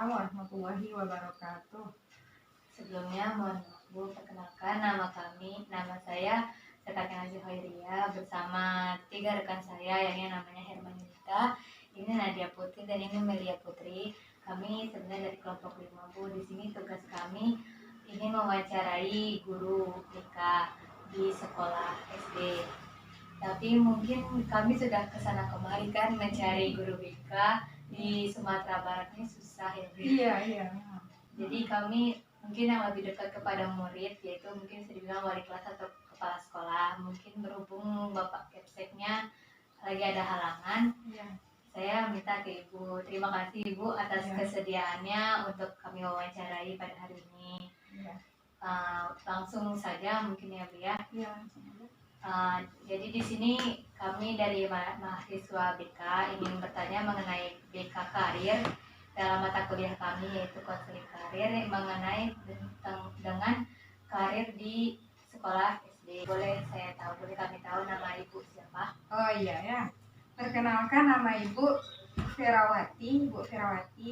Waalaikumsalam warahmatullahi wabarakatuh. Sebelumnya mohon maaf Bu, perkenalkan nama saya Sekatnya Nazih Hoiria bersama 3 rekan saya yang namanya Herman Yunita, ini Nadia Putri dan ini Melia Putri. Kami sebenarnya dari kelompok 5 Bu. Di sini tugas kami ini mewawancarai guru BK di sekolah SD. Tapi mungkin kami sudah kesana kemari kan mencari guru BK di Sumatera Barat ini susah ya Bu. Iya. Jadi kami mungkin yang lebih dekat kepada murid, yaitu mungkin bisa dibilang wali kelas atau kepala sekolah. Mungkin berhubung Bapak Kepseknya lagi ada halangan, saya minta ke Ibu. Terima kasih Ibu atas kesediaannya untuk kami wawancarai pada hari ini. Langsung saja mungkin ya Bu ya. Jadi di sini kami dari mahasiswa BK ingin bertanya mengenai BK Karir dalam mata kuliah kami, yaitu konseling karir mengenai dengan karir di sekolah SD. Boleh kami tahu nama Ibu siapa? Oh iya ya. Perkenalkan, nama Ibu Ferawati.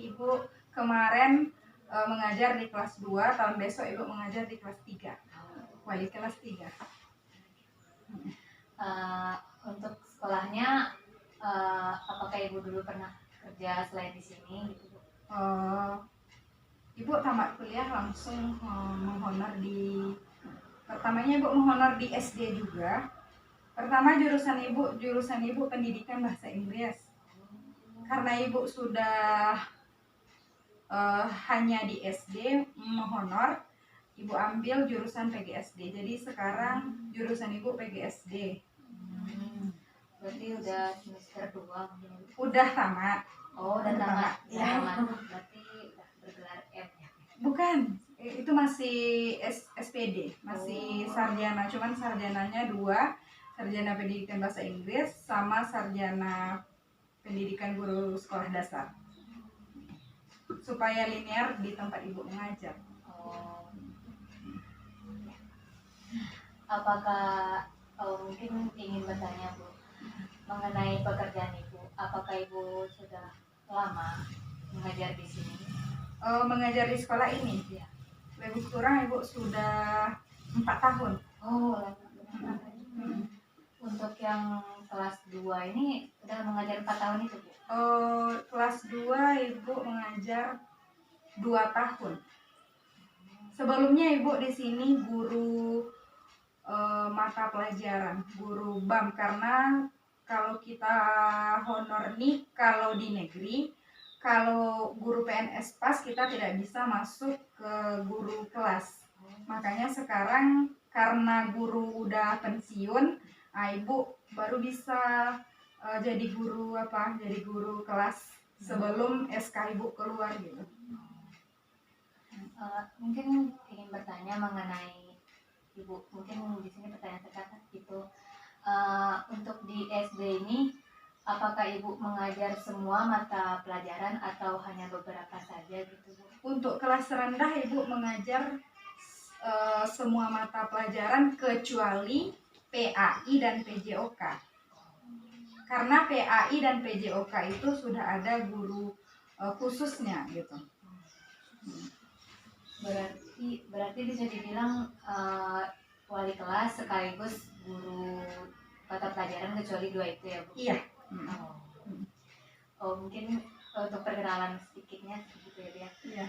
Ibu kemarin mengajar di kelas 2, tahun besok Ibu mengajar di kelas 3. Wali kelas 3. Untuk sekolahnya, apakah Ibu dulu pernah kerja selain di sini gitu Bu? Ibu tamat kuliah langsung pertamanya Ibu menghonor di SD juga. Pertama jurusan Ibu pendidikan bahasa Inggris. Karena Ibu sudah hanya di SD menghonor, Ibu ambil jurusan PGSD. Jadi sekarang jurusan Ibu PGSD. Berarti udah semester 2 mungkin? Udah tamat. Oh, udah tamat. Ya. Berarti udah bergelar M ya? Bukan, itu masih SPD, masih sarjana, cuman sarjananya 2, sarjana pendidikan bahasa Inggris sama sarjana pendidikan guru sekolah dasar. Supaya linear di tempat Ibu mengajar. Apakah mungkin ingin bertanya Bu mengenai pekerjaan Ibu? Apakah Ibu sudah lama mengajar di sini? Mengajar di sekolah ini? Ya. Lebih kurang Ibu sudah 4 tahun. Oh, lama. Untuk yang kelas 2 ini udah mengajar 4 tahun itu Bu? Kelas 2 Ibu mengajar 2 tahun. Sebelumnya Ibu di sini guru mata pelajaran, guru BAM, karena kalau kita honor nih, kalau di negeri, kalau guru PNS pas kita tidak bisa masuk ke guru kelas. Makanya sekarang karena guru udah pensiun, Ibu baru bisa jadi guru kelas sebelum SK Ibu keluar gitu. Mungkin ingin bertanya mengenai Ibu, mungkin di sini pertanyaan terkata gitu. Untuk di SD ini, apakah Ibu mengajar semua mata pelajaran atau hanya beberapa saja gitu Bu? Untuk kelas rendah Ibu mengajar semua mata pelajaran kecuali PAI dan PJOK. Karena PAI dan PJOK itu sudah ada guru khususnya gitu. Berarti bisa dibilang wali kelas sekaligus guru mata pelajaran kecuali 2 itu ya Bu? Iya. Mungkin untuk perkenalan sedikitnya gitu ya Bu ya? Iya.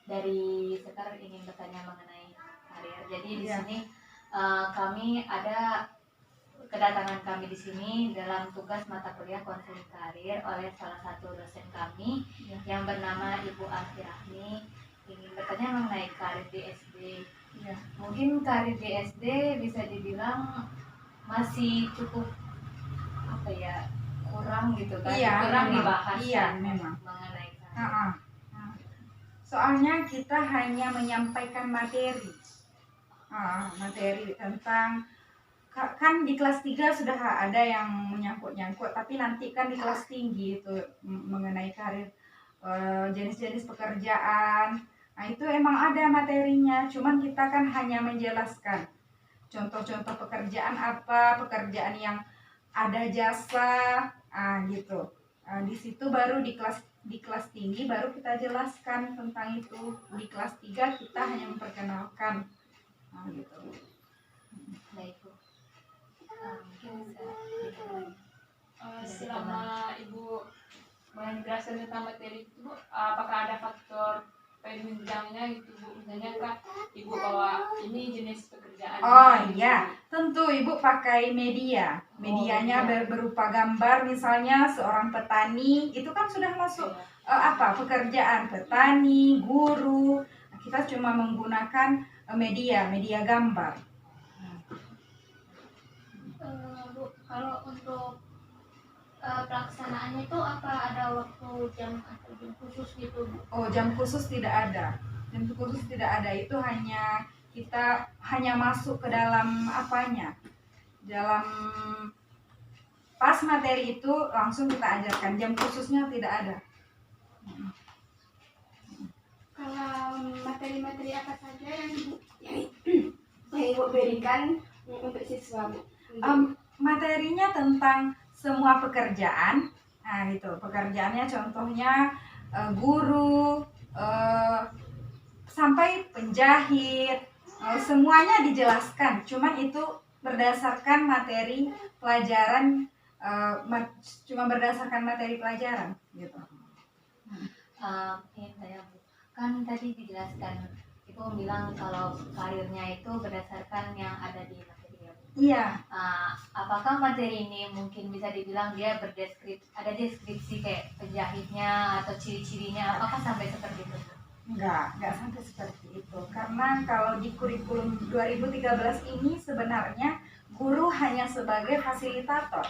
Dari sekarang ingin bertanya mengenai karir. Jadi di Iya. sini kami ada kedatangan kami di sini dalam tugas mata kuliah konseling karir oleh salah satu dosen kami yang bernama Ibu Alfi Rahmi. Ingin bertanya mengenai karir di SD. Mungkin karir di SD bisa dibilang masih cukup kurang gitu kan? Kurang dibahas memang mengenai karir. Soalnya kita hanya menyampaikan materi tentang, kan di kelas 3 sudah ada yang menyangkut-nyangkut, tapi nanti kan di kelas tinggi itu mengenai karir, jenis-jenis pekerjaan. Nah itu emang ada materinya, cuman kita kan hanya menjelaskan contoh-contoh pekerjaan apa, pekerjaan yang ada jasa, gitu. Di situ baru di kelas tinggi baru kita jelaskan tentang itu. Di kelas 3 kita hanya memperkenalkan. Gitu. Baik Bu. Mungkin bisa dikenalkan. Selama Ibu menjelaskan tentang materi itu, Bu, apakah ada faktor penunjangnya gitu, Bu? Misalnya kah Ibu bahwa ini jenis pekerjaan? Oh iya, tentu Ibu pakai media. Medianya media. berupa gambar, misalnya seorang petani, itu kan sudah masuk pekerjaan petani, guru. Kita cuma menggunakan media gambar. Bu, kalau untuk pelaksanaannya itu apa ada waktu jam atau jam khusus gitu, Bu? Oh, jam khusus tidak ada. Jam khusus tidak ada, itu hanya kita hanya masuk ke dalam apanya. Dalam pas materi itu langsung kita ajarkan. Jam khususnya tidak ada. Kalau materi-materi apa saja yang Ibu berikan untuk siswa, Bu? Materinya tentang semua pekerjaan. Nah, itu pekerjaannya contohnya guru, sampai penjahit, semuanya dijelaskan. Cuman itu berdasarkan materi pelajaran, cuma berdasarkan materi pelajaran gitu. Ini saya Bu, kan tadi dijelaskan Ibu bilang kalau karirnya itu berdasarkan yang ada di materi ya Bu. Iya. Apakah materi ini mungkin bisa dibilang dia ada deskripsi kayak penjahitnya atau ciri-cirinya, apakah sampai seperti itu Bu? Enggak sampai seperti itu. Karena kalau di kurikulum 2013 ini sebenarnya guru hanya sebagai fasilitator.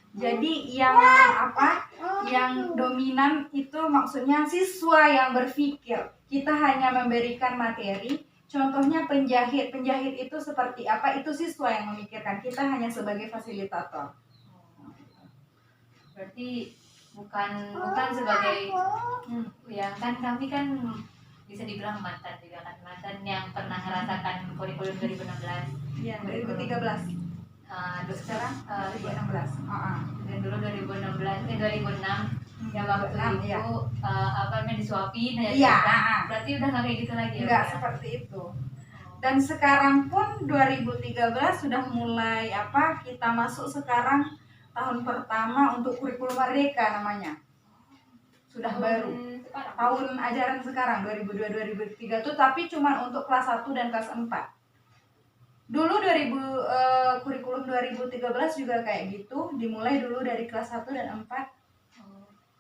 Jadi yang dominan itu maksudnya siswa yang berpikir. Kita hanya memberikan materi. Contohnya penjahit itu seperti apa, itu siswa yang memikirkan. Kita hanya sebagai fasilitator. Berarti bukan sebagai yang kan kami kan bisa dibilang mantan juga kan, mantan yang pernah merasakan kurikulum 2016. Iya, 2013. Sekarang 2016. Dan dulu 2006 yang waktu itu disuapin aja. Iya. Berarti udah nggak kayak gitu lagi ya? Enggak seperti itu. Dan sekarang pun 2013 sudah mulai kita masuk sekarang tahun pertama untuk kurikulum merdeka namanya. Sudah baru. Tahun ajaran sekarang 2002-2003 itu tapi cuma untuk kelas 1 dan kelas 4. Dulu kurikulum 2013 juga kayak gitu, dimulai dulu dari kelas 1 dan 4.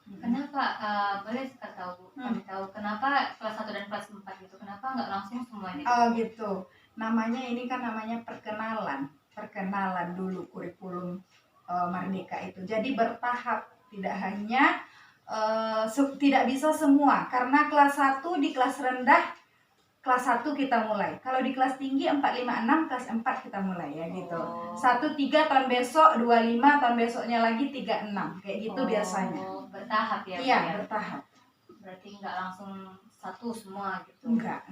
Kenapa boleh tahu Bu? Kami tahu kenapa kelas 1 dan kelas 4 gitu? Kenapa nggak langsung semuanya? Oh gitu. Namanya ini kan namanya perkenalan dulu kurikulum merdeka itu. Jadi bertahap, tidak hanya tidak bisa semua karena kelas 1 di kelas rendah kelas 1 kita mulai. Kalau di kelas tinggi 4, 5, 6 kelas 4 kita mulai ya gitu. 1, 3 tahun besok, 2, 5 tahun besoknya lagi 3, 6 kayak gitu biasanya. Bertahap ya? Iya, bertahap. Berarti nggak langsung satu semua gitu? Enggak.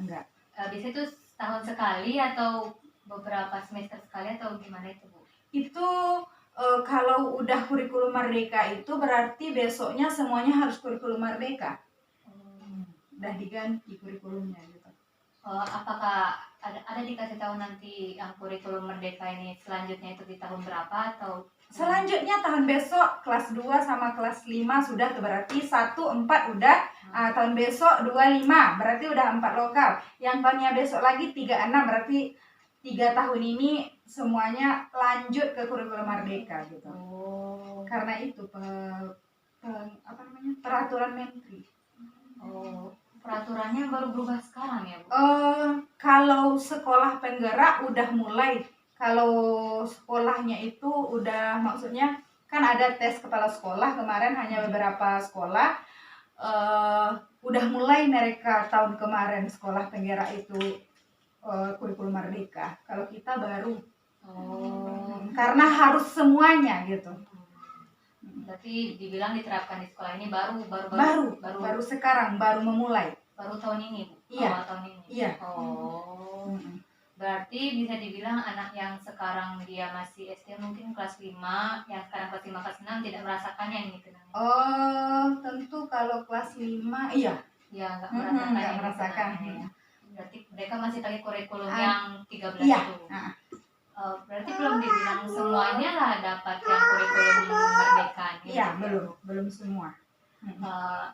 Biasanya itu setahun sekali atau beberapa semester sekali atau gimana itu Bu? Itu kalau udah kurikulum merdeka itu berarti besoknya semuanya harus kurikulum merdeka. Udah diganti kurikulumnya gitu. Apakah ada dikasih tahu nanti yang kurikulum merdeka ini selanjutnya itu di tahun berapa atau? Selanjutnya tahun besok kelas 2 sama kelas 5 sudah berarti 1, 4 udah. Tahun besok 2, 5 berarti udah 4 lokal. Yang tahunnya besok lagi 3, 6 berarti 3 tahun ini semuanya lanjut ke kurikulum merdeka gitu. Karena itu peraturan menteri. Peraturannya baru berubah sekarang ya Bu? Kalau sekolah penggerak udah mulai. Kalau sekolahnya itu udah maksudnya kan ada tes kepala sekolah kemarin hanya beberapa sekolah. Udah mulai mereka tahun kemarin sekolah penggerak itu kurikulum merdeka. Kalau kita baru. Karena harus semuanya gitu. Berarti dibilang diterapkan di sekolah ini baru sekarang baru memulai. Baru tahun ini Bu? Iya. Awal tahun ini? Iya. Berarti bisa dibilang anak yang sekarang dia masih SD mungkin kelas 5, yang sekarang kelas 5 kelas 6 tidak merasakan yang ini kenang. Oh, tentu kalau kelas 5 iya. Ya, nggak Mm-mm, merasakan nggak yang merasakan. kenangannya ya. Berarti mereka masih pakai kurikulum Ah, yang 13 iya. itu. Ah. Berarti belum dibilang semuanya lah dapat yang kurikulum merdeka nih. Iya, gitu. belum semua. Eh,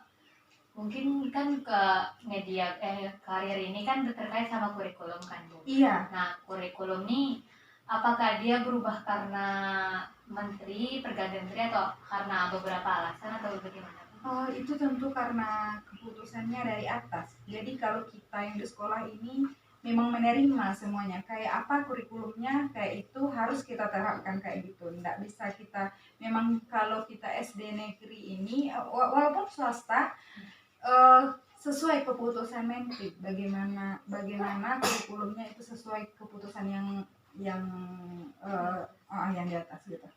mungkin kan ke media karir ini kan terkait sama kurikulum kan Bu. Iya. Nah kurikulum nih apakah dia berubah karena menteri pergantian menteri atau karena beberapa alasan atau bagaimana? Oh, itu tentu karena keputusannya dari atas. Jadi kalau kita yang di sekolah ini memang menerima semuanya. Kayak apa kurikulumnya, kayak itu harus kita terapkan kayak gitu. Nggak bisa kita, memang kalau kita SD negeri ini, walaupun swasta, sesuai keputusan menteri. Bagaimana kurikulumnya itu sesuai keputusan yang di atas gitu.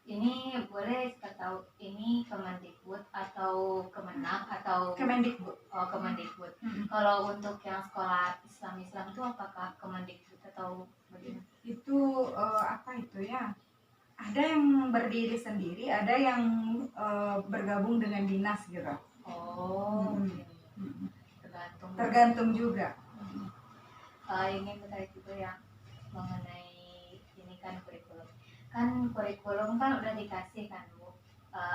Ini boleh kita tahu ini Kemendikbud atau Kemenang atau Kemendikbud. Oh, Kemendikbud. Kalau untuk yang sekolah Islam itu apakah Kemendikbud atau bagaimana? Itu apa itu ya? Ada yang berdiri sendiri, ada yang bergabung dengan dinas gitu. Oh, tergantung juga. Ingin bertanya juga ya mengenai ini kan kurikulum. Kan kurikulum kan udah dikasih kan Bu.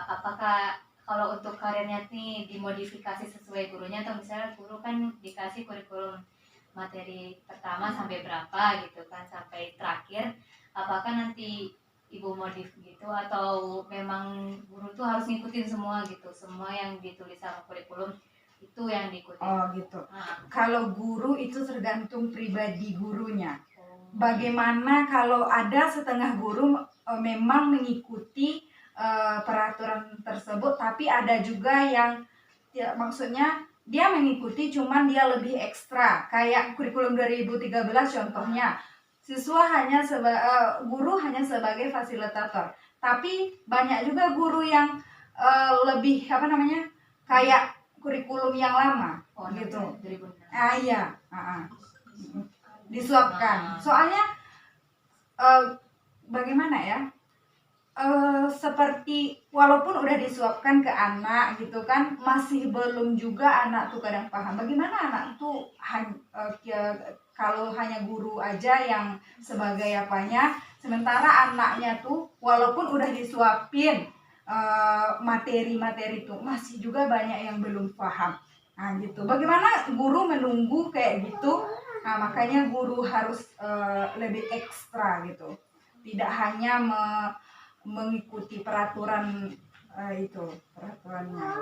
Apakah kalau untuk karirnya nih dimodifikasi sesuai gurunya atau misalnya guru kan dikasih kurikulum materi pertama sampai berapa gitu kan sampai terakhir, apakah nanti Ibu modif gitu atau memang guru tuh harus ngikutin semua gitu, semua yang ditulis sama kurikulum itu yang diikuti? Oh gitu. Kalau guru itu tergantung pribadi gurunya. Bagaimana kalau ada setengah guru memang mengikuti peraturan tersebut, tapi ada juga yang ya, maksudnya dia mengikuti cuman dia lebih ekstra. Kayak kurikulum 2013 contohnya, siswa hanya guru hanya sebagai fasilitator. Tapi banyak juga guru yang lebih kayak kurikulum yang lama gitu. Iya, disuapkan. Soalnya bagaimana ya? Seperti walaupun udah disuapkan ke anak gitu kan, masih belum juga anak tuh kadang paham. Bagaimana anak tuh kalau hanya guru aja yang sebagai apanya, sementara anaknya tuh walaupun udah disuapin materi-materi itu masih juga banyak yang belum paham. Nah gitu. Bagaimana guru menunggu kayak gitu? Nah makanya guru harus lebih ekstra gitu. Tidak hanya mengikuti peraturan peraturannya.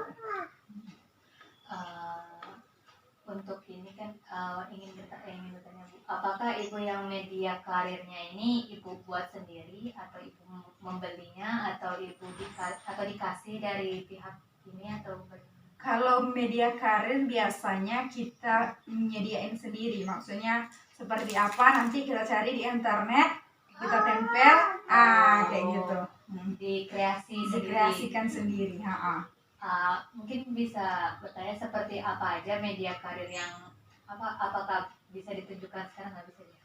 Untuk ini kan ingin bertanya Bu, apakah Ibu yang media karirnya ini Ibu buat sendiri atau Ibu membelinya atau Ibu dikasih dari pihak ini atau bagaimana? Kalau media karir biasanya kita menyediain sendiri, maksudnya seperti apa nanti kita cari di internet, kita tempel, kayak gitu. Dikreasikan sendiri. Mungkin bisa bertanya seperti apa aja media karir yang apakah bisa ditunjukkan sekarang nggak bisa ya?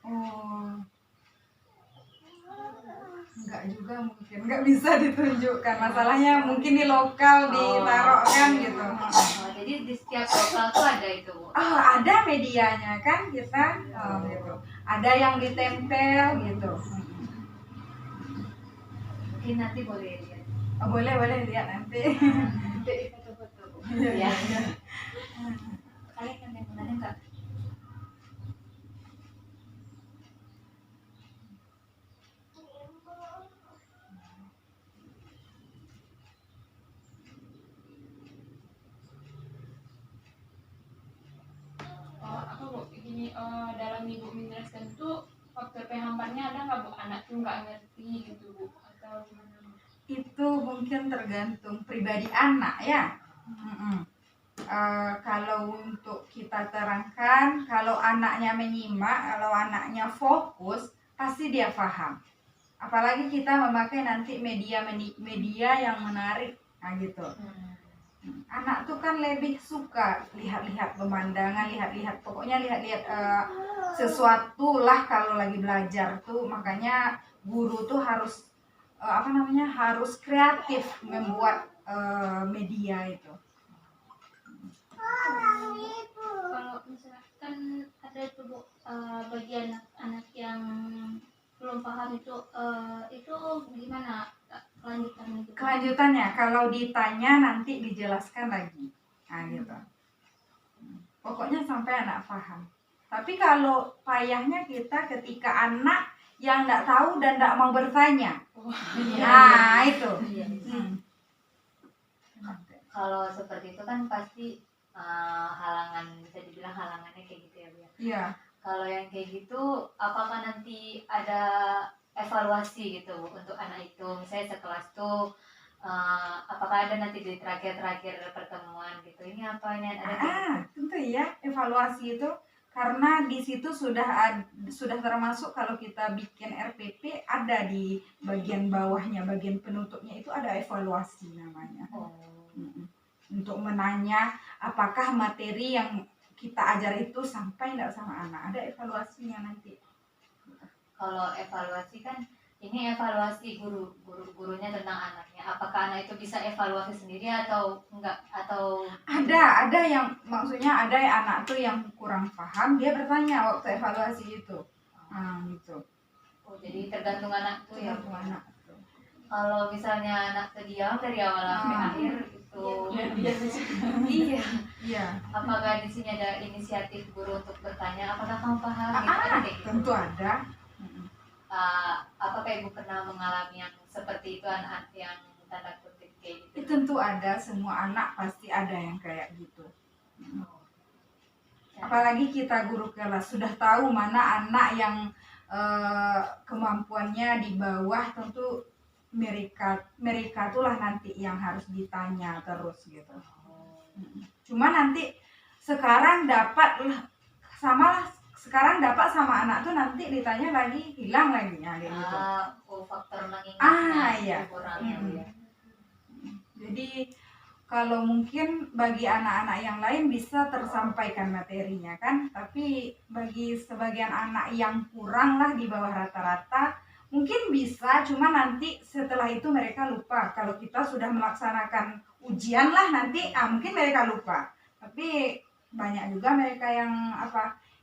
Enggak juga mungkin, nggak bisa ditunjukkan. Masalahnya mungkin di lokal ditaruhkan gitu. Jadi di setiap lokal tuh ada itu. Ada medianya kan kita gitu. Ada yang ditempel gitu. Mungkin nanti boleh lihat. Boleh lihat nanti. Jadi foto-foto. Iya. Kalian kan yang mana enggak? Dalam Ibu menjelaskan tuh faktor penghambatnya ada nggak Bu? Anak tuh nggak ngerti gitu Bu atau gimana? Itu mungkin tergantung pribadi anak ya. Kalau untuk kita terangkan, kalau anaknya menyimak, kalau anaknya fokus, pasti dia paham. Apalagi kita memakai nanti media yang menarik, gitu. Anak tuh kan lebih suka lihat-lihat pemandangan, pokoknya lihat-lihat sesuatu lah kalau lagi belajar tuh. Makanya guru tuh harus harus kreatif membuat media itu. Kalau misalkan ada itu Bu, bagi anak-anak yang belum paham itu gimana kelanjutannya gitu? Kelanjutannya kalau ditanya nanti dijelaskan lagi, nah gitu. Pokoknya sampai anak paham. Tapi kalau payahnya kita ketika anak yang nggak tahu dan nggak mau bertanya, nah itu. Iya. Kalau seperti itu kan pasti halangan, bisa dibilang halangannya kayak gitu ya Bu ya. Iya. Kalau yang kayak gitu, apakah nanti ada evaluasi gitu Bu untuk anak itu, misalnya sekelas tuh apakah ada nanti di terakhir pertemuan gitu, ini apa ini ada gitu? Tentu ya, evaluasi itu karena di situ sudah termasuk kalau kita bikin RPP, ada di bagian bawahnya, bagian penutupnya itu ada evaluasi namanya. Untuk menanya apakah materi yang kita ajar itu sampai enggak sama anak, ada evaluasinya nanti. Kalau evaluasi kan ini evaluasi gurunya tentang anaknya, apakah anak itu bisa evaluasi sendiri atau enggak, atau ada yang maksudnya ada anak tuh yang kurang paham, dia bertanya waktu evaluasi itu. Gitu. Jadi tergantung anak tuh ya Bu. Anak. Kalau misalnya anak terdiam dari awal sampai akhir itu iya. Apakah di sini ada inisiatif guru untuk bertanya apakah kamu paham gitu? Tentu ada. Apakah Ibu pernah mengalami yang seperti itu, anak yang tanda kutip kayak gitu? Tentu ada, semua anak pasti ada yang kayak gitu. Apalagi kita guru kelas sudah tahu mana anak yang kemampuannya di bawah, tentu mereka itulah nanti yang harus ditanya terus gitu. Cuma nanti sekarang dapat sama anak tuh nanti ditanya lagi hilang lagi ya gitu. Faktor mengingatnya iya. kurangnya ya. Jadi kalau mungkin bagi anak-anak yang lain bisa tersampaikan materinya kan, tapi bagi sebagian anak yang kurang lah di bawah rata-rata mungkin bisa, cuma nanti setelah itu mereka lupa. Kalau kita sudah melaksanakan ujian lah nanti mungkin mereka lupa. Tapi banyak juga mereka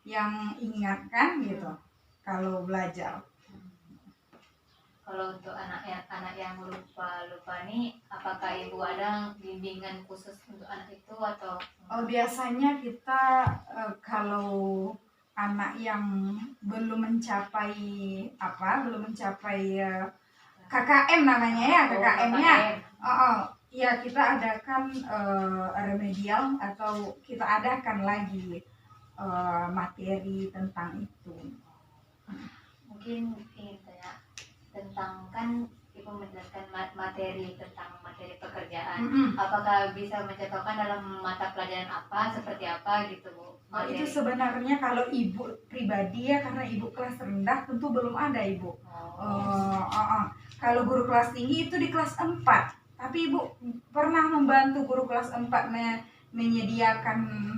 yang ingat kan gitu kalau belajar. Kalau untuk anak yang lupa nih, apakah Ibu ada bimbingan khusus untuk anak itu atau? Biasanya kita kalau anak yang belum mencapai KKM namanya ya, KKM-nya. Ya kita adakan remedial atau kita adakan lagi materi tentang itu. Mungkin ingin tanya tentang, kan Ibu menjelaskan materi tentang materi pekerjaan. Apakah bisa mencontohkan dalam mata pelajaran apa, seperti apa gitu Bu? Itu sebenarnya kalau Ibu pribadi ya, karena Ibu kelas rendah tentu belum ada Ibu. Kalau guru kelas tinggi itu di kelas 4. Tapi Ibu pernah membantu guru kelas 4 menyediakan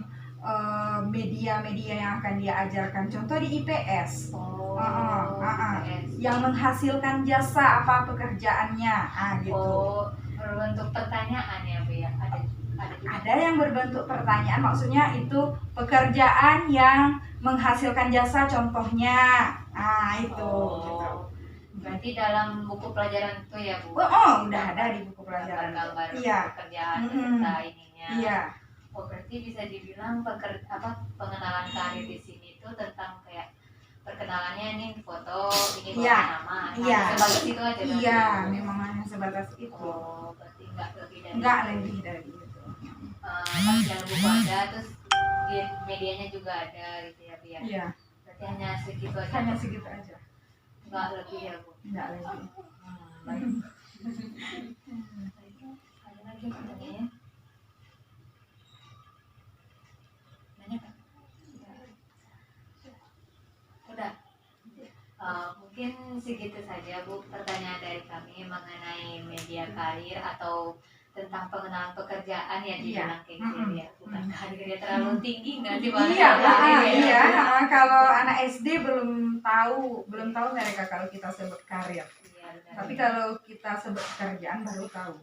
media-media yang akan dia ajarkan. Contoh di IPS. Yang menghasilkan jasa apa pekerjaannya, gitu. Berbentuk pertanyaan ya Bu ya? Ada yang berbentuk pertanyaan, maksudnya itu pekerjaan yang menghasilkan jasa contohnya. Itu gitu. Berarti dalam buku pelajaran itu ya Bu? Udah ada di buku pelajaran. Gambar Iya. Pekerjaan serta ininya. Iya. Berarti bisa dibilang pengenalan karir di sini itu tentang kayak perkenalannya, ini foto, ini nama. Sebatas itu aja. Iya, memang hanya sebatas itu. Berarti lebih dari itu. Pas dalam buku ada, terus di medianya juga ada gitu ya Bu ya. Iya. Berarti hanya segitu aja. Enggak lebih ya Bu. Enggak lebih. Baik. Ada lagi pertanyaannya? Udah. Mungkin segitu saja Bu pertanyaan dari kami mengenai media karir atau tentang pengenalan pekerjaan ya dibilang kayak gitu Mm-mm. ya, bukan karir ya terlalu tinggi nggak sih Pak? Iya, Karir ya? iya. Kalau anak SD belum tahu mereka kalau kita sebut karir. Iya, benar. Tapi kalau kita sebut pekerjaan baru tahu.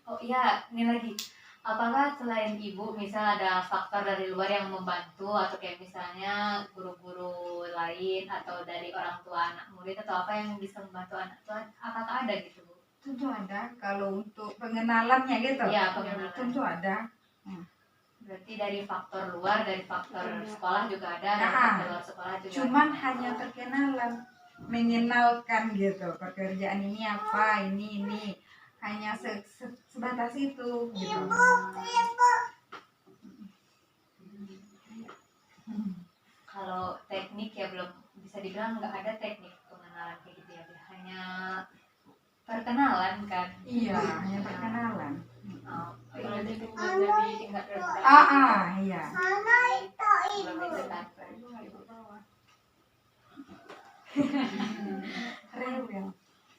Oh iya, ini lagi. Apakah selain ibu, misal ada faktor dari luar yang membantu atau kayak misalnya guru-guru lain atau dari orang tua anak murid atau apa yang bisa membantu anak tua? Apakah ada gitu Bu? Tentu ada. Kalau untuk pengenalannya gitu. Iya, pengenalan. Tentu ada. Berarti dari faktor luar, dari faktor sekolah juga ada, dari Ah, faktor luar sekolah juga Cuman ada. hanya perkenalan, mengenalkan gitu. Pekerjaan ini apa, ini. Hanya sebatas itu gitu. Kalau teknik ya belum bisa dibilang nggak ada teknik pengenalan kayak gitu ya, hanya perkenalan kan. Iya, hanya perkenalan. Oh, Kalau jadi jadi tingkat rendah. Iya. belum itu kan. Rewel.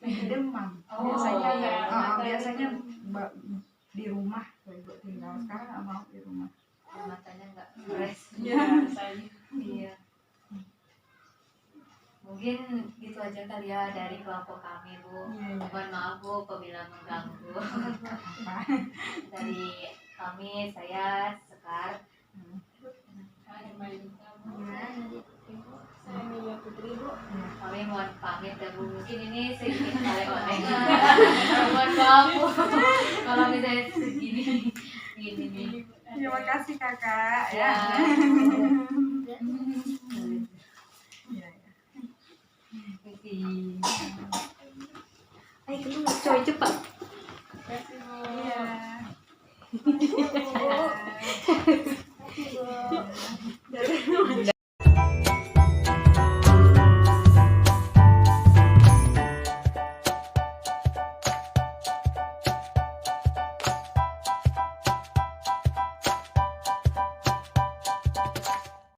Demam. Oh, Biasanya iya. biasanya di rumah kalau ibu tinggal. Sekarang nggak mau di rumah. Matanya nggak fresh. Iya. Saya Iya. Mungkin gitu aja kali ya dari kelompok kami Bu. Iya. Mohon maaf Bu apabila mengganggu. Apa? Dari kami saya Sekar. Saya Melia Putri, Bu. Kami mohon pamit ya Bu. Mungkin ini sedikit oleh-oleh. Mohon maaf Bu. Kalau misalnya segini gini nih. Terima kasih kakak. Ya. Iya. Ayo keluar coy cepat. kasih Bu. Iya.